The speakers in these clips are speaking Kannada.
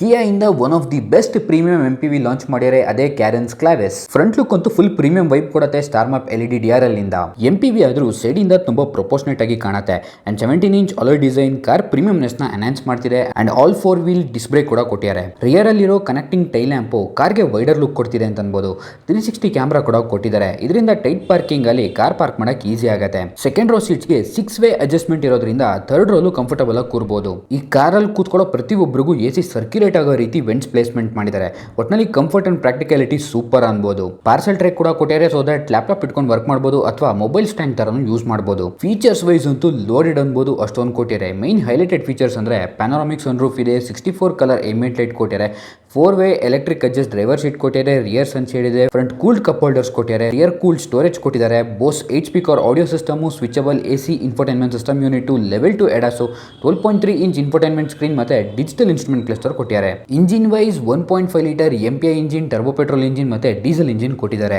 ಕಿಯಾ ಇಂದ one of the best premium MPV launch ಮಾಡಿದರೆ ಅದೇ ಕ್ಯಾರೆನ್ಸ್ ಕ್ಲಾವಿಸ್. ಫ್ರಂಟ್ ಲುಕ್ ಅಂತೂ ಫುಲ್ ಪ್ರೀಮಿಯಂ ವೈಬ್ ಕೊಡುತ್ತೆ ಸ್ಟಾರ್ ಮ್ಯಾಪ್ LED DRL ಇಂದ. MPV ಆದ್ರೂ ಸೈಡ್ ಇಂದ ತುಂಬಾ ಪ್ರೊಪೋರ್ಷನೇಟ್ ಆಗಿ ಕಾಣುತ್ತೆ and 17 inch alloy design car premiumness ನ ಎನ್ಹಾನ್ಸ್ ಮಾಡ್ತಿದೆ and all 4 wheel disc brake ಕೂಡ ಕೊಟ್ಟಿದ್ದಾರೆ. ರಿಯರ್ ಅಲ್ಲಿರೋ ಕನೆಕ್ಟಿಂಗ್ ಟೈಲ್ ಲ್ಯಾಂಪ್ ಕಾರ್ಗೆ ವೈಡರ್ ಲುಕ್ ಕೊಡ್ತಿದೆ ಅಂತ ಅನ್ಬೋದು. 360 ಕ್ಯಾಮೆರಾ ಕೂಡ ಕೊಟ್ಟಿದ್ದಾರೆ. ಇದರಿಂದ ಟೈಟ್ ಪಾರ್ಕಿಂಗ್ ಅಲ್ಲಿ ಕಾರ್ ಪಾರ್ಕ್ ಮಾಡಕ್ ಈಸಿ ಆಗುತ್ತೆ. ಸೆಕೆಂಡ್ ರೋ ಸೀಟ್ಸ್ ಗೆ 6 ವೇ ಅಡ್ಜಸ್ಟ್ಮೆಂಟ್ ಇರೋದ್ರಿಂದ ಥರ್ಡ್ ರೋಲು ಕಂಫರ್ಟಬಲ್ ಆಗಿ ಕೂರಬಹುದು. ಈ ಕಾರಲ್ಲಿ ಕೂತ್ಕೊಳ್ಳೋ ಪ್ರತಿಯೊಬ್ಬರಿಗೂ AC ಸರ್ಕ್ಯುಲೇಟ್ ಆಗೋ ರೀತಿ ವೆಂಟ್ಸ್ ಪ್ಲೇಸ್ಮೆಂಟ್ ಮಾಡಿದ್ದಾರೆ. ಒಟ್ನಲ್ಲಿ ಕಂಫರ್ಟ್ ಅಂಡ್ ಪ್ರಾಕ್ಟಿಕಾಲಿಟಿ ಸೂಪರ್ ಅನ್ಬೋದು. ಪಾರ್ಸಲ್ ಟ್ರೇ ಕೂಡ ಕೊಟ್ಟಿದ್ದಾರೆ ಸೊ ದಟ್ ಲ್ಯಾಪ್ಟಾಪ್ ಇಟ್ಕೊಂಡು ವರ್ಕ್ ಮಾಡಬಹುದು ಅಥವಾ ಮೊಬೈಲ್ ಸ್ಟ್ಯಾಂಡ್ ತರನು ಯೂಸ್ ಮಾಡಬಹುದು. ಫೀಚರ್ಸ್ ವೈಸ್ ಅಂತೂ ಲೋಡೆಡ್ ಅನ್ಬೋದು, ಅಷ್ಟೊಂದು ಕೊಟ್ಟಿದ್ದಾರೆ. ಮೈನ್ ಹೈಲೈಟೆಡ್ ಫೀಚರ್ಸ್ ಅಂದ್ರೆ ಪ್ಯಾನೋರಾಮಿಕ್ ಸನ್ರೂಫ್ ಇದೆ, 64 ಕಲರ್ ambient ಲೈಟ್ ಕೊಟ್ಟಿದ್ದಾರೆ, 4 way electric adjust driver seat ಕೊಟ್ಟಿದ್ದಾರೆ, ರಿಯರ್ ಸನ್ಶೇಡ್ ಇದೆ, ಫ್ರಂಟ್ ಕೂಲ್ಡ್ ಕಪ್ ಹೋಲ್ಡರ್ಸ್ ಕೊಟ್ಟಿದ್ದಾರೆ, ರಿಯರ್ ಕೂಲ್ಡ್ ಸ್ಟೋರೇಜ್ ಕೊಟ್ಟಿದ್ದಾರೆ, Bose 8 speaker audio system, switchable AC infotainment system unit, level 2 ADAS, 12.3 inch infotainment screen ಮತ್ತೆ ಡಿಜಿಟಲ್ ಇನ್ಸ್ಟ್ರೂಮೆಂಟ್ ಕ್ಲಸ್ಟರ್ ಕೊಟ್ಟಿದ್ದಾರೆ. Engine wise 1.5 litre MPI engine, turbo petrol engine ಮತ್ತೆ ಡೀಸೆಲ್ ಇಂಜಿನ್ ಕೊಟ್ಟಿದ್ದಾರೆ.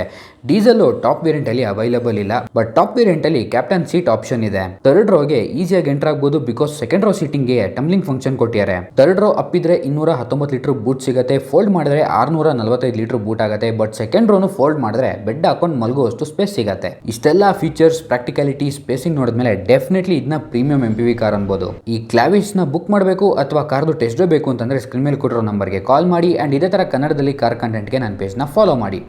ಡೀಸೆಲ್ ಟಾಪ್ ವೇರಿಯಂಟ್ ಅಲ್ಲಿ ಅವೈಲೇಬಲ್ ಇಲ್ಲ, ಬಟ್ ಟಾಪ್ ವೇರಿಯಂಟ್ ಅಲ್ಲಿ ಕ್ಯಾಪ್ಟನ್ ಸೀಟ್ ಆಪ್ಷನ್ ಇದೆ. ಥರ್ಡ್ ರೋಗೆ ಈಸಿಯಾಗಿ ಎಂಟರ್ ಆಗಬಹುದು ಬಿಕಾಸ್ ಸೆಕೆಂಡ್ ರೋ ಸೀಟಿಂಗ್ ಗೆ ಟಂಬ್ಲಿಂಗ್ ಫಂಕ್ಷನ್ ಕೊಟ್ಟಿದ್ದಾರೆ. ಥರ್ಡ್ ರೋ ಅಪ್ ಇದ್ರೆ 219 ಲೀಟರ್ ಬೂಟ್ ಸಿಗುತ್ತೆ, ಫೋಲ್ಡ್ ಮಾಡಿದ್ರೆ 645 ಲೀಟರ್ ಬೂಟ್ ಆಗುತ್ತೆ. ಬಟ್ ಸೆಕೆಂಡ್ ರೋನು ಫೋಲ್ಡ್ ಮಾಡಿದ್ರೆ ಬೆಡ್ ಹಾಕೊಂಡು ಮಲಗುವಷ್ಟು ಸ್ಪೇಸ್ ಸಿಗುತ್ತೆ. ಇಷ್ಟೆಲ್ಲ ಫೀಚರ್ಸ್, ಪ್ರಾಕ್ಟಿಕಾಲಿಟಿ, ಸ್ಪೇಸಿಂಗ್ ನೋಡಿದ್ಮೇಲೆ ಡೆಫಿನೆಟ್ಲಿ ಇದನ್ನ ಪ್ರೀಮಿಯಂ MPV ಕಾರ್ ಅನ್ಬೋದು. ಈ ಕ್ಲಾವಿಸ್ ನ ಬುಕ್ ಮಾಡಬೇಕು ಅಥವಾ ಕಾರ್ದು ಟೆಸ್ಟ್ ಡ್ರೈವ್ ಬೇಕು ಅಂತಂದ್ರೆ ಸ್ಕ್ರೀನ್ ಮೇಲೆ ಕೊಟ್ಟಿರೋ ನಂಬರ್ಗೆ ಕಾಲ್ ಮಾಡಿ ಅಂಡ್ ಇದೇ ತರ ಕನ್ನಡದಲ್ಲಿ ಕಾರ್ ಕಂಟೆಂಟ್ಗೆ ನನ್ನ ಪೇಜ್ನ ಫಾಲೋ ಮಾಡಿ.